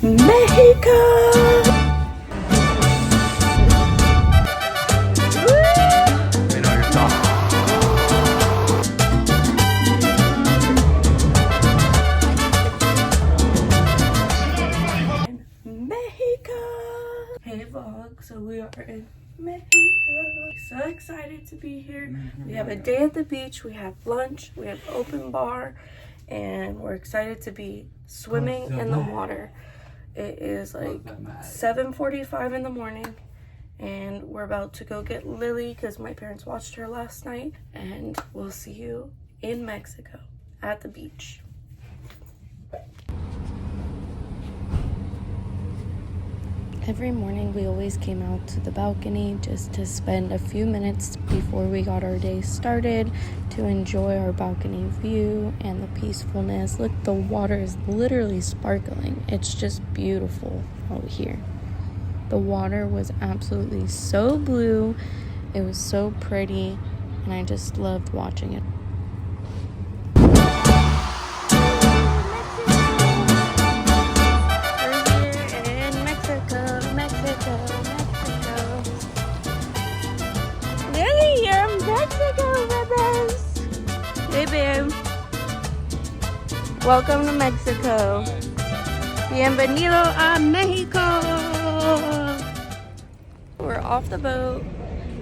Mexico! Hey vlog, so we are in Mexico. So excited to be here. We have a day at the beach, we have lunch, we have open bar, and we're excited to be swimming in the water. It is like 7:45 in the morning, and we're about to go get Lily because my parents watched her last night, and we'll see you in Mexico at the beach. Every morning we always came out to the balcony just to spend a few minutes before we got our day started to enjoy our balcony view and the peacefulness. Look, the water is literally sparkling. It's just beautiful out here. The water was absolutely so blue. It was so pretty, and I just loved watching it. Welcome to Mexico. Bienvenido a Mexico. We're off the boat.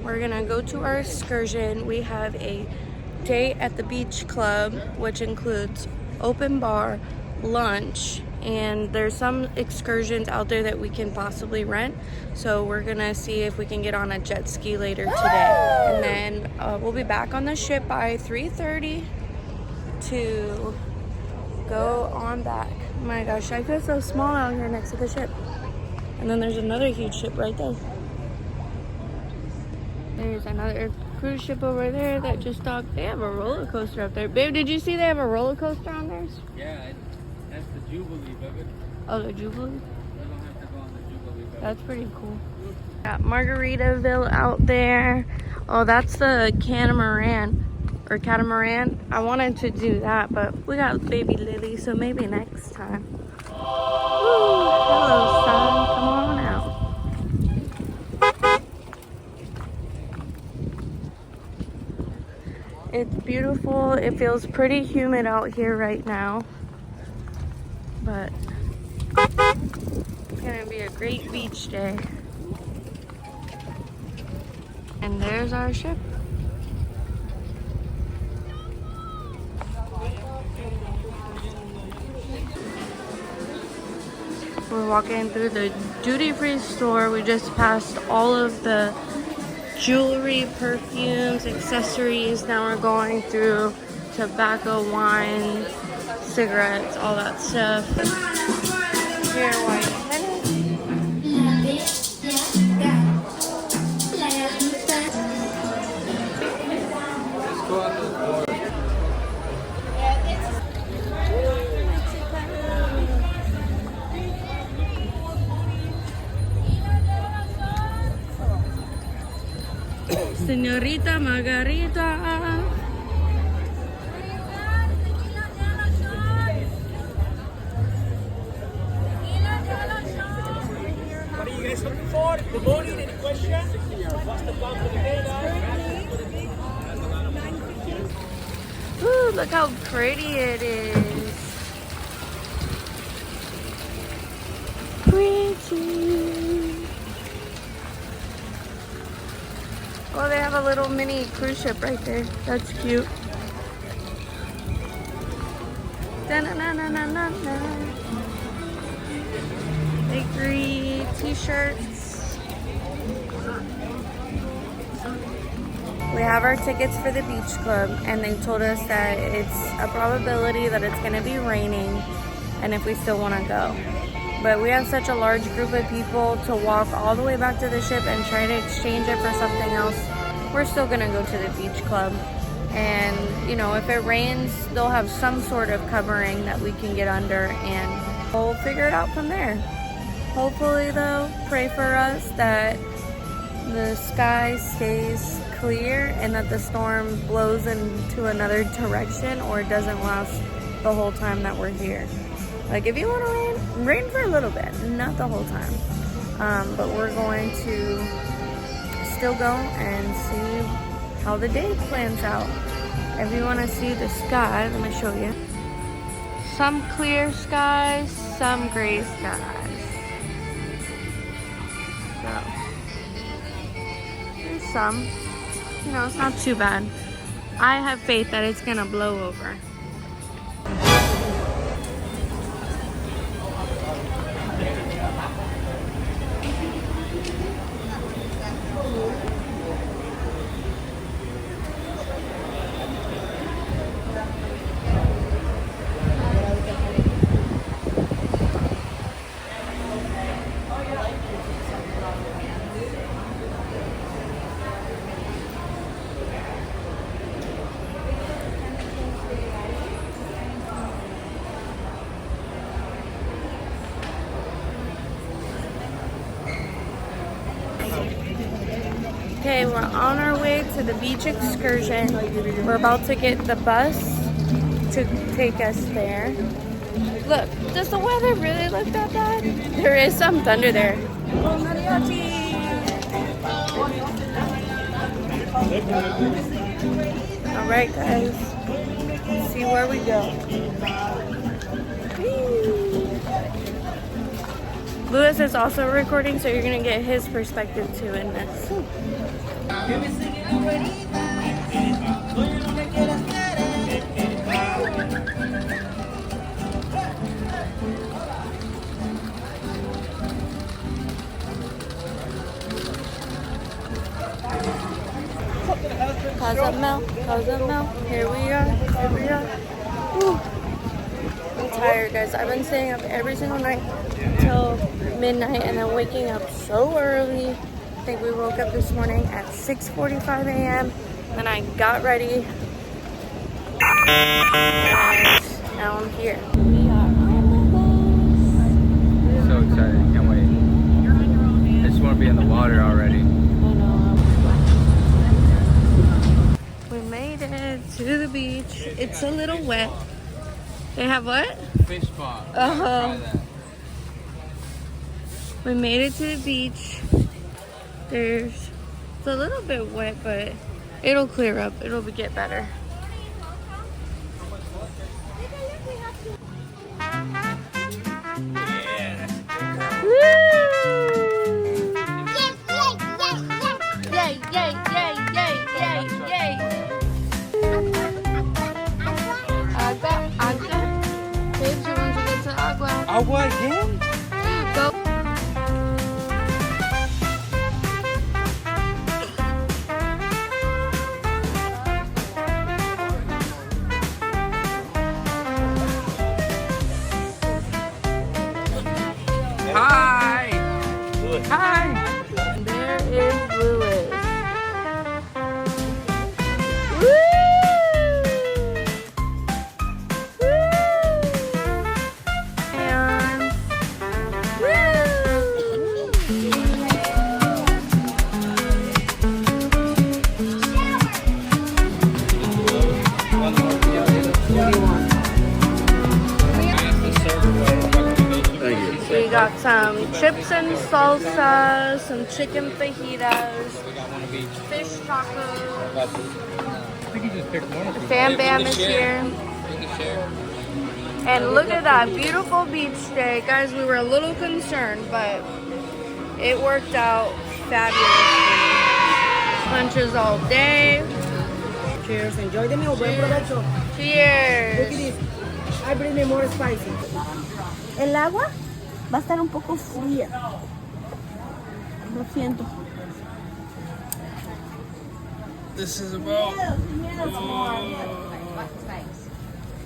We're gonna go to our excursion. We have a day at the beach club, which includes open bar, lunch, and there's some excursions out there that we can possibly rent. So we're gonna see if we can get on a jet ski later today. And then we'll be back on the ship by 3:30 to go on back. Oh my gosh, I feel so small out here next to the ship. And then there's another huge ship right there. There's another cruise ship over there that just docked. They have a roller coaster up there. Babe, did you see they have a roller coaster on there? Yeah, that's the Jubilee, baby. Oh, the Jubilee? You don't have to go on the Jubilee, baby. That's pretty cool. Got Margaritaville out there. Oh, that's the catamaran. Or catamaran. I wanted to do that, but we got baby Lily, so maybe next time. Ooh, hello, son. Come on out. It's beautiful. It feels pretty humid out here right now, but it's gonna be a great beach day. And there's our ship. We're walking through the duty-free store. We just passed all of the jewelry, perfumes, accessories. Now we're going through tobacco, wine, cigarettes, all that stuff. Here, white Señorita Margarita. What are you guys looking for? Good morning, any questions? What's the plan for the day now? Ooh, look how pretty it is. Pretty. Oh, they have a little mini cruise ship right there. That's cute. Da-na-na-na-na-na. Bakery, t-shirts. We have our tickets for the beach club, and they told us that it's a probability that it's going to be raining, and if we still want to go. But we have such a large group of people to walk all the way back to the ship and try to exchange it for something else. We're still gonna go to the beach club. And, you know, if it rains, they'll have some sort of covering that we can get under, and we'll figure it out from there. Hopefully, though, pray for us that the sky stays clear and that the storm blows into another direction or it doesn't last the whole time that we're here. Like if you want to rain for a little bit, not the whole time. But we're going to still go and see how the day plans out. If you want to see the sky, let me show you. Some clear skies, some gray skies. So, there's some. You know, it's not too bad. I have faith that it's gonna blow over. Okay, we're on our way to the beach excursion. We're about to get the bus to take us there. Look, does the weather really look that bad? There is some thunder there. Oh, mariachi! Alright guys, let's see where we go. Lewis is also recording, so you're gonna get his perspective too in this. Cozumel, here we are. Whew. I'm tired, guys. I've been staying up every single night till midnight and then waking up so early. I think we woke up this morning at 6:45 a.m. Then I got ready and now I'm here. We are on the bus. So excited, can't wait. I just want to be in the water already. I know. We made it to the beach. It's a little wet. They have what? Fish pond. Uh-huh. We made it to the beach. It's a little bit wet, but it'll clear up. It'll get better. Yay, yay, yay, yay, yay, yay. Agua. Babes, you want to get to agua? Agua again? Go. Hi! Hi! And there is Lewis. Woo! Woo! And we got some chips and salsa, some chicken fajitas, fish tacos. I think you just picked one. The Fam Bam is here. And look at that beautiful beach day. Guys, we were a little concerned, but it worked out fabulously. Lunches all day. Cheers. Enjoy the meal. Buen provecho. Look at Cheers. this. I bring me more spicy. El agua va a estar un poco fría. Lo siento. This is about. Oh.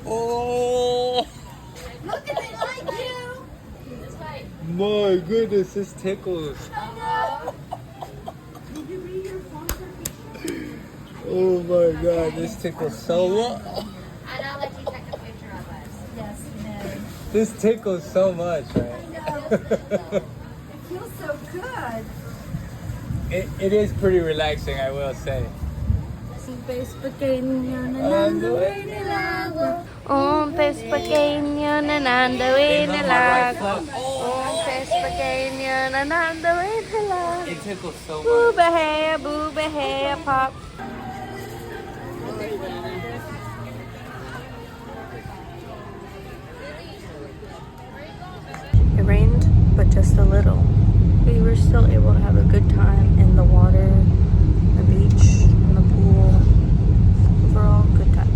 Oh! Look at it like you. My goodness, this tickles. Did you read your phone? Oh my god, this tickles so much. And I'll let you take a picture of us. Yes, no. This tickles so much, right? It feels so good. It is pretty relaxing, I will say. pez pequeño nadando en el agua. Un pez pequeño nadando en el agua. Un pez pequeño nadando en el agua. It tickles so much. Booba hair, pop. It rained, but just a little. We were still able to have a good time in the water, the beach, in the pool. Overall, good time.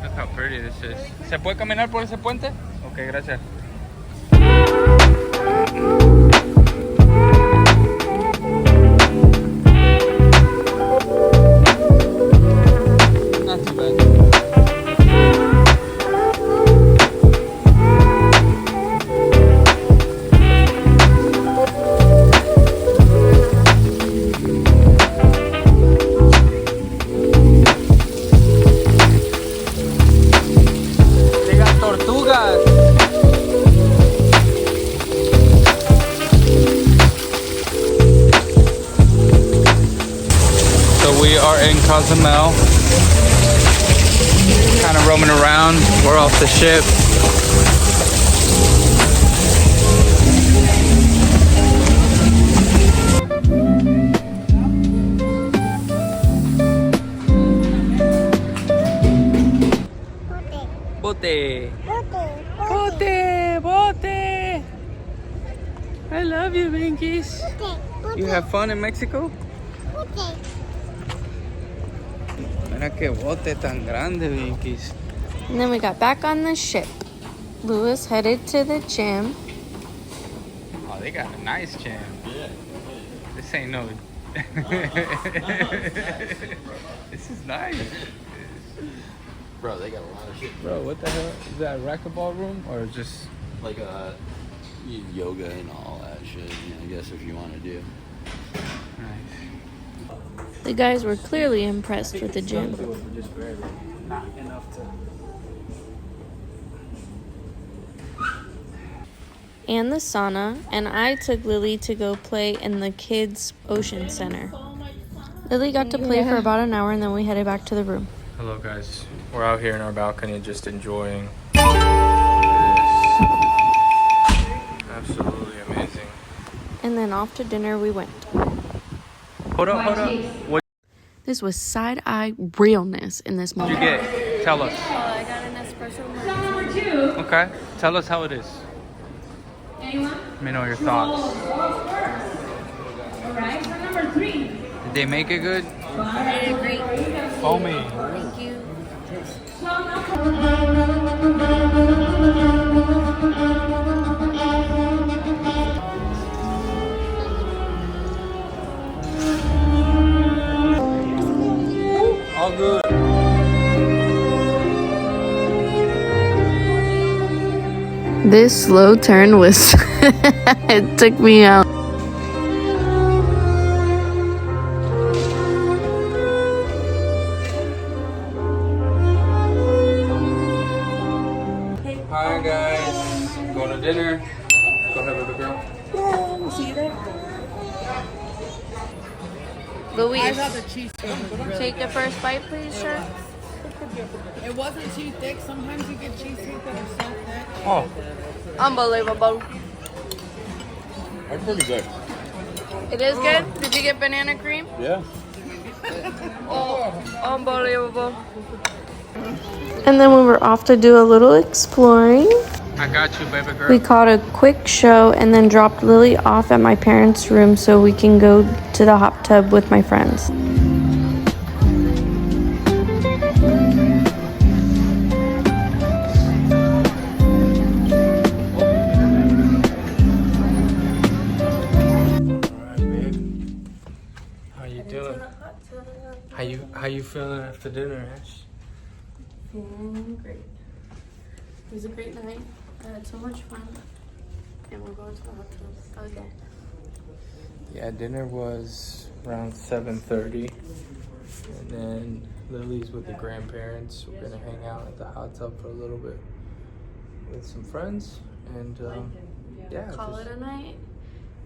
Look how pretty this is. ¿Se puede caminar por ese puente? Ok, gracias. Not too bad. They got tortugas. So we are in Cozumel, kind of roaming around. We're off the ship. Bote. Bote. Bote. I love you, Binkies. You have fun in Mexico? Mira qué bote tan grande, Binkies. And then we got back on the ship. Lewis headed to the gym. Oh, they got a nice gym. Yeah. This ain't no. This is nice. Bro, they got a lot of shit. Bro, what the hell? Is that a racquetball room or just Like yoga and all that shit, I guess if you want to do. nice? The guys were clearly impressed with the gym. Just barely. Not enough to. And the sauna, and I took Lily to go play in the kids' ocean center. Lily got to play for about an hour, and then we headed back to the room. Hello, guys. We're out here in our balcony just enjoying this. Absolutely amazing. And then off to dinner we went. Hold up, hold up. What This was side-eye realness in this did you moment. get? Tell us. I got an espresso. Okay. Tell us how it is. Let me know your thoughts. Alright, for number 3. Did they make it good? Great. Foamy. Thank you. All good. This slow turn was, it took me out. Hi guys. Going to dinner. Go ahead, baby girl. We'll see you there. Louise, The cheesesteak was really take the first bite, please, sir. It wasn't too thick. Sometimes you get cheesesteak that are so thick. Oh, Unbelievable. That's pretty good. It is good? Did you get banana cream? Yeah. Oh, unbelievable. And then we were off to do a little exploring. I got you, baby girl. We caught a quick show and then dropped Lily off at my parents' room so we can go to the hot tub with my friends. Alright, babe. How you doing? How you feeling after dinner, Ash? Feeling great. It was a great night. I had so much fun. And we're going to the hot tub again. Yeah, dinner was around 7:30, and then Lily's with the grandparents. We're gonna hang out at the hot tub for a little bit with some friends, and yeah, Call it a night.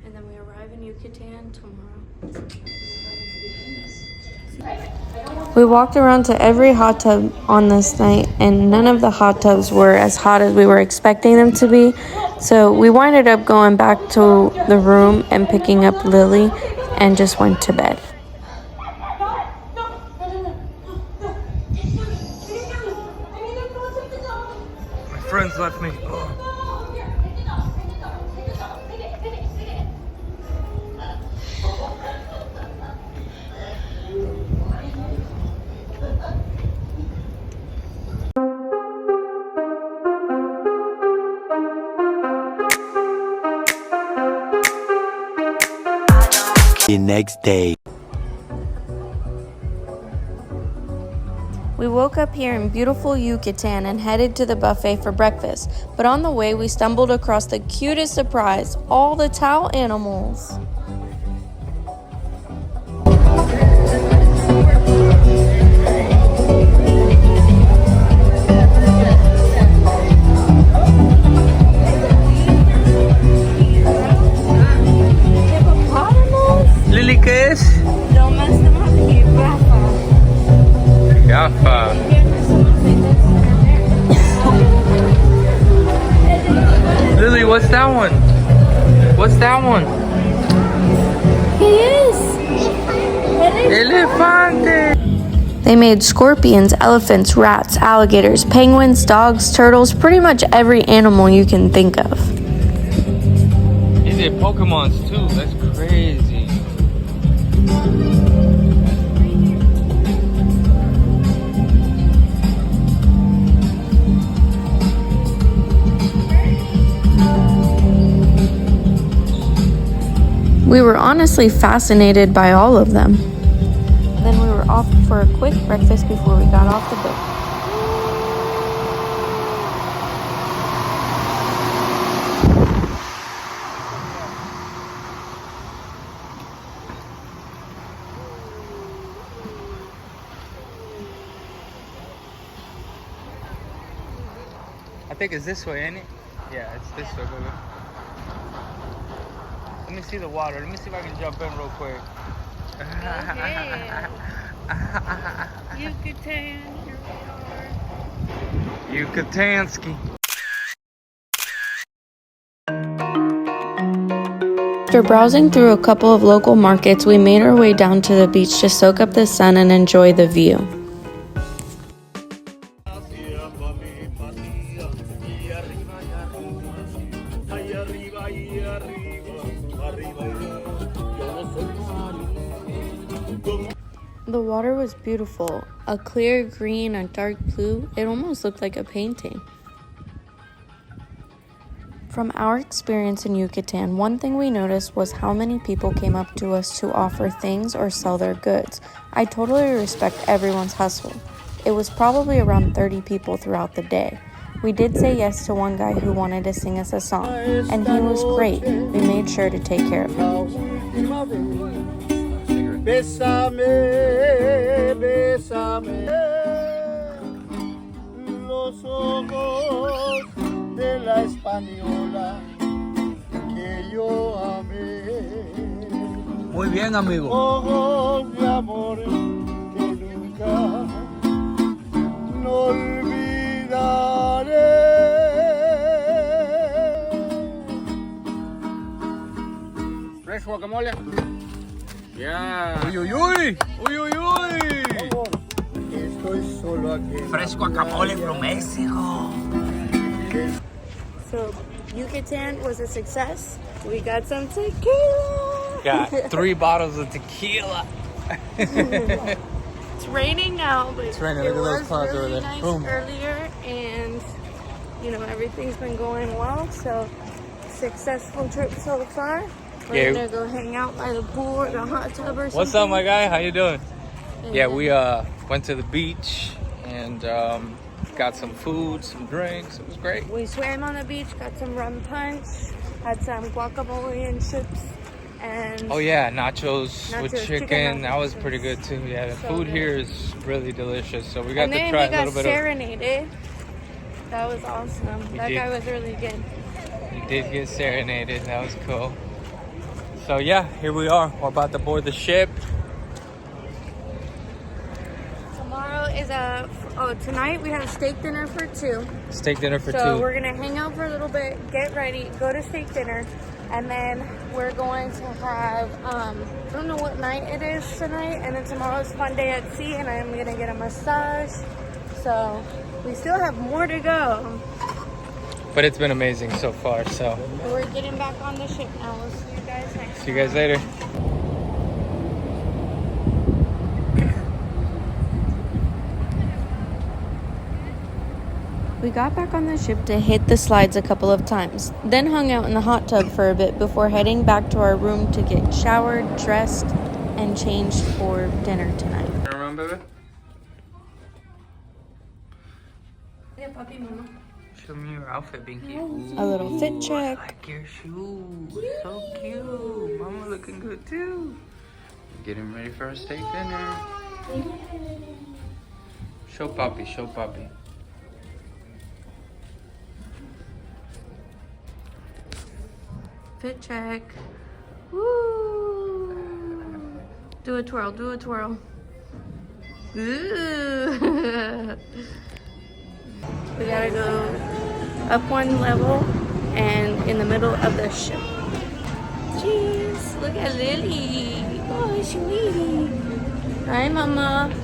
And then we arrive in Yucatan tomorrow. We walked around to every hot tub on this night, and none of the hot tubs were as hot as we were expecting them to be. So we winded up going back to the room and picking up Lily and just went to bed. My friends left me. The next day. We woke up here in beautiful Yucatan and headed to the buffet for breakfast, but on the way we stumbled across the cutest surprise, all the towel animals. Lily, ¿qué es? Lo más Gafa. Lily, what's that one? What's that one? He is. Elefante. They made scorpions, elephants, rats, alligators, penguins, dogs, turtles, pretty much every animal you can think of. He did Pokemons too. That's crazy. We were honestly fascinated by all of them. Then we were off for a quick breakfast before we got off the boat. I think it's this way, ain't it? Yeah, it's this way, baby. Let me see the water. Let me see if I can jump in real quick. Yucatan, here we are. Yucatansky. After browsing through a couple of local markets, we made our way down to the beach to soak up the sun and enjoy the view. The water was beautiful, a clear green and dark blue. It almost looked like a painting. From our experience in Yucatan, one thing we noticed was how many people came up to us to offer things or sell their goods. I totally respect everyone's hustle. It was probably around 30 people throughout the day. We did say yes to one guy who wanted to sing us a song, and he was great. We made sure to take care of him. Bésame, bésame, los ojos de la española que yo amé. Muy bien, amigo. Ojos de amor que nunca no olvidaré. Fresh guacamole. Yeah. Uy, uy, uy. Uy, uy, uy. Estoy solo aquí. Fresh guacamole from Mexico. So, Yucatan was a success. We got some tequila. Got 3 bottles of tequila. It's raining now, but It's raining. it Look at those was clouds really over there. nice Boom. earlier, and you know everything's been going well. So, successful trip so far. We're gonna go hang out by the pool or the hot tub or something. What's up, my guy? How you doing? Yeah, we went to the beach and got some food, some drinks. It was great. We swam on the beach, got some rum punch, had some guacamole and chips, and Oh yeah, nachos with Nachos, chicken chicken. That was nachos. pretty good too. Yeah, the So food good. here is really delicious. So we got and to then try we a got little bit of. serenaded. That was awesome. That did. guy was really good. We did get serenaded. That was cool. So yeah, here we are. We're about to board the ship. Tomorrow is tonight we have steak dinner for 2. Steak dinner for 2. So we're gonna hang out for a little bit, get ready, go to steak dinner, and then we're going to have, I don't know what night it is tonight, and then tomorrow's fun day at sea, and I'm gonna get a massage. So we still have more to go. But it's been amazing so far, so. We're getting back on the ship now. We'll see you guys next time. See you guys later. We got back on the ship to hit the slides a couple of times, then hung out in the hot tub for a bit before heading back to our room to get showered, dressed, and changed for dinner tonight. Remember? Show me your outfit, Binky. Ooh, A little fit check. I like your shoes. So cute. Mama looking good too. Getting ready for a steak dinner. Show Poppy, show Poppy. Fit check. Woo! Do a twirl, do a twirl. Ooh. We gotta go up one level and in the middle of the ship. Jeez, look at Lily. Oh, sweetie. Hi, Mama.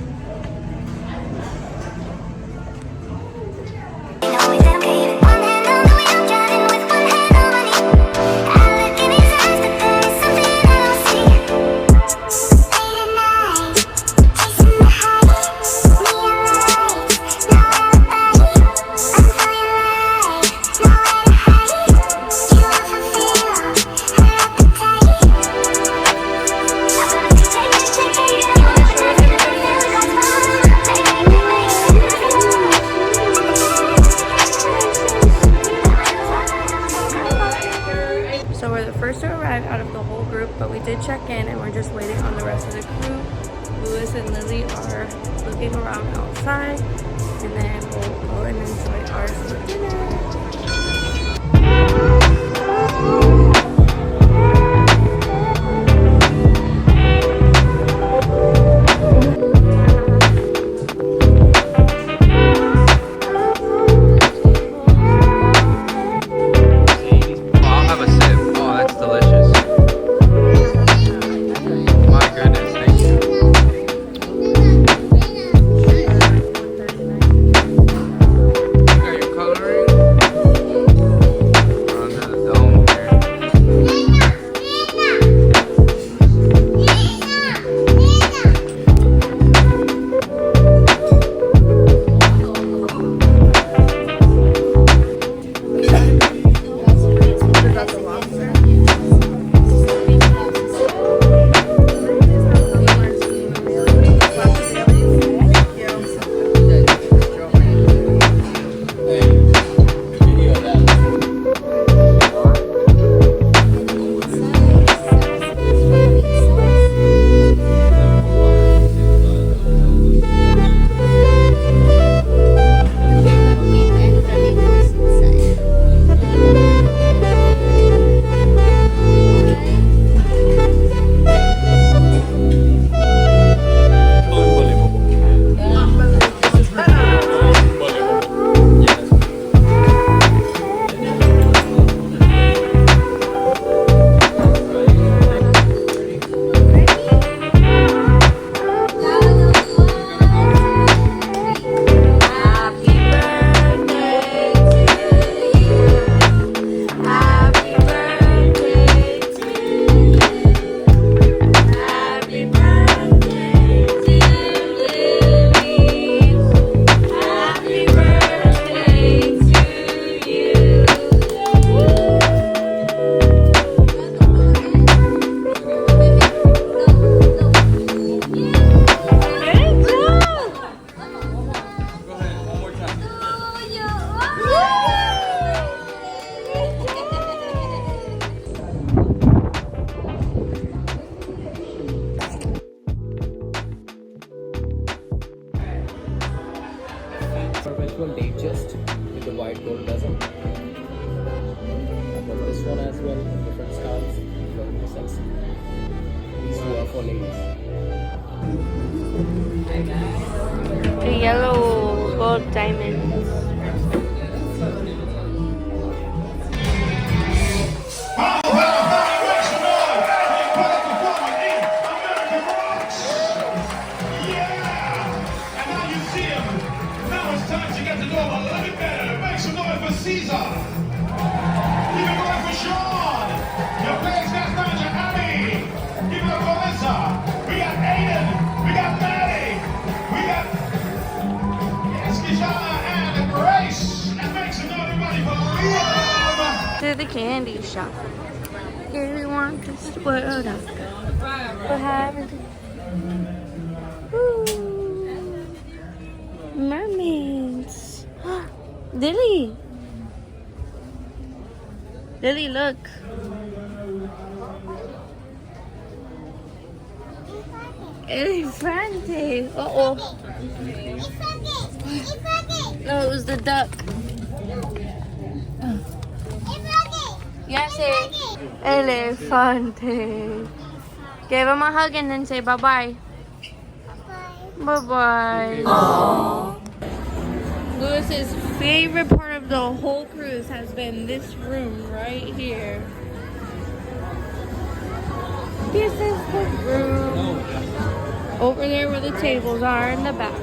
But we did check in and we're just waiting on the rest of the crew. Louis and Lily are looking around outside, and then we'll go and enjoy our dinner. Perpetual date just with the white gold dozen. But this one as well, in different styles, very more sexy. These two are for ladies. The yellow gold diamonds. To the candy shop. Everyone just the world up. What happened? Ooh. Mermaids. Lily. Lily, look. Elefante. Uh-oh. No, it was the duck. Yes, Elefante. Give him a hug and then say bye-bye. Bye-bye. Lewis's favorite part of the whole cruise has been this room right here. This is the room. Over there where the tables are in the back.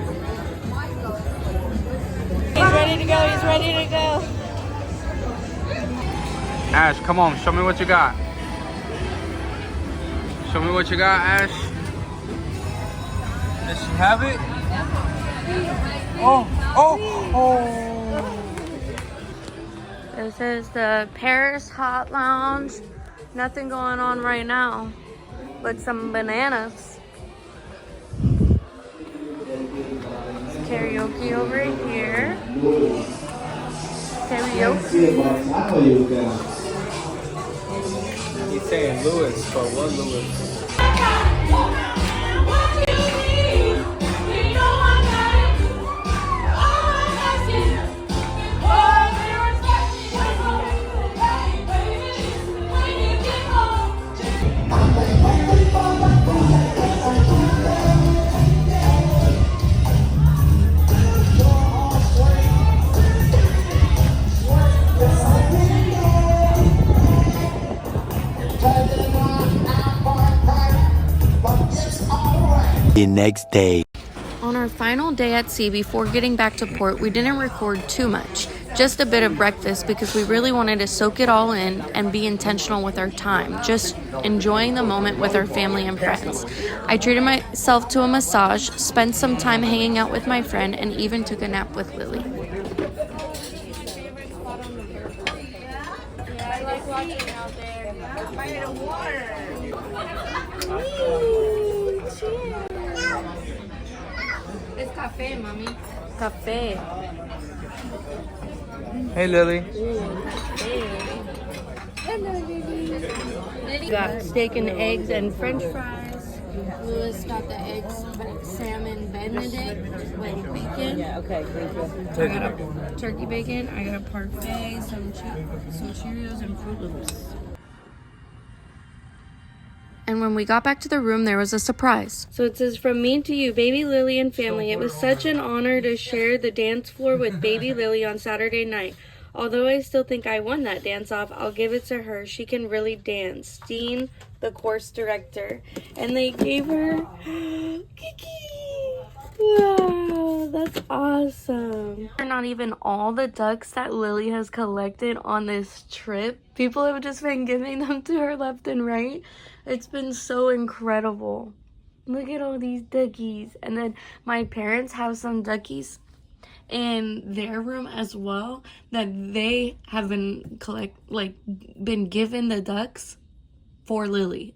He's ready to go. He's ready to go. Ash, come on, show me what you got. Show me what you got, Ash. Does she have it? Oh. This is the Paris Hot Lounge. Nothing going on right now, but some bananas. Karaoke over here. Karaoke. He's saying Lewis, but what Lewis? The next day. On our final day at sea before getting back to port, we didn't record too much, just a bit of breakfast because we really wanted to soak it all in and be intentional with our time, just enjoying the moment with our family and friends. I treated myself to a massage, spent some time hanging out with my friend, and even took a nap with Lily. Yeah, I like watching out there. By the water. It's cafe, mommy. Cafe. Hey, Lily. Hello, Lily. Lily got steak and eggs and French fries. Lewis got the eggs, salmon Benedict with bacon. Yeah, okay, thank you. I got a turkey bacon. I got a parfait, some Cheerios, and Fruit Loops. And when we got back to the room, there was a surprise. So it says, from me to you, baby Lily and family. It was such an honor to share the dance floor with baby Lily on Saturday night. Although I still think I won that dance off, I'll give it to her. She can really dance. Dean, the course director. And they gave her Kiki. Wow, that's awesome. Not even all the ducks that Lily has collected on this trip. People have just been giving them to her left and right. It's been so incredible. Look at all these duckies. And then my parents have some duckies in their room as well that they have been been given the ducks for Lily.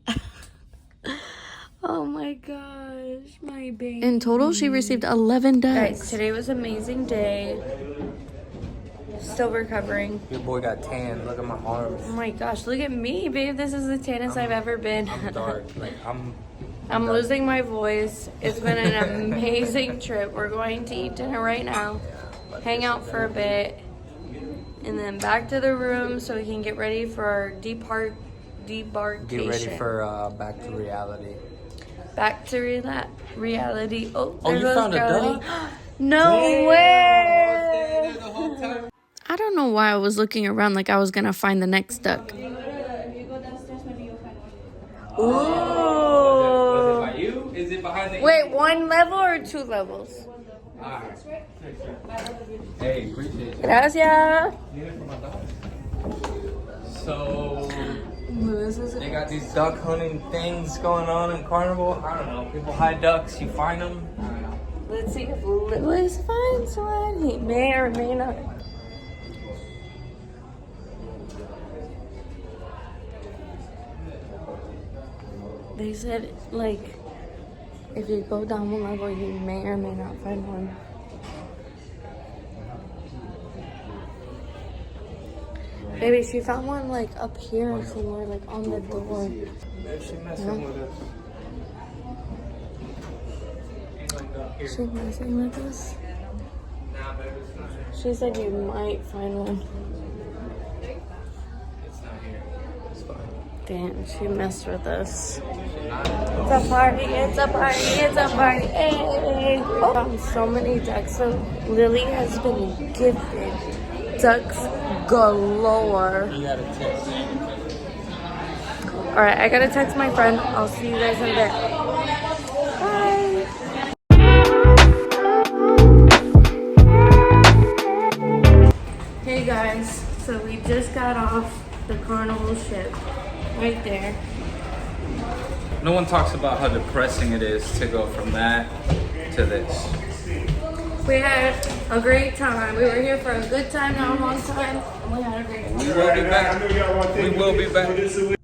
Oh my gosh, my baby. In total, she received 11 ducks. Guys, today was an amazing day. Still recovering. Your boy got tan. Look at my arms. Oh my gosh, look at me, babe. This is the tannest I've ever been. I'm dark. I'm losing my voice. It's been an amazing trip. We're going to eat dinner right now. Hang out for a bit. and then back to the room so we can get ready for our debarkation. Get ready for back to reality. Back to reality. Oh, Oh, there you goes found a Girly. duck? No Damn, way! the whole time. I don't know why I was looking around like I was gonna find the next duck. Ooh. Was it by you? Is it behind the... Wait, 1 level or 2 levels? Alright. Hey, appreciate you. Gracias. So, they got these duck hunting things going on in Carnival. I don't know. People hide ducks. You find them. I don't know. Let's see if Lewis finds one. He may or may not. They said, like, if you go down 1 level, you may or may not find one. Baby, she found one, like, up here somewhere, like, on the door. She messing with us. She messing with us? She said you might find one. It's not here. It's fine. Damn, she messed with us. It's a party, it's a party, it's a party. Hey! Oh, found so many ducks. So Lily has been gifted ducks galore. You gotta text me. Alright, I gotta text my friend. I'll see you guys in a bit. Bye! Hey guys, so we just got off the Carnival ship. Right there. No one talks about how depressing it is to go from that to this. We had a great time. We were here for a good time, not a long time. And we had a great time. We will be back. We will be back.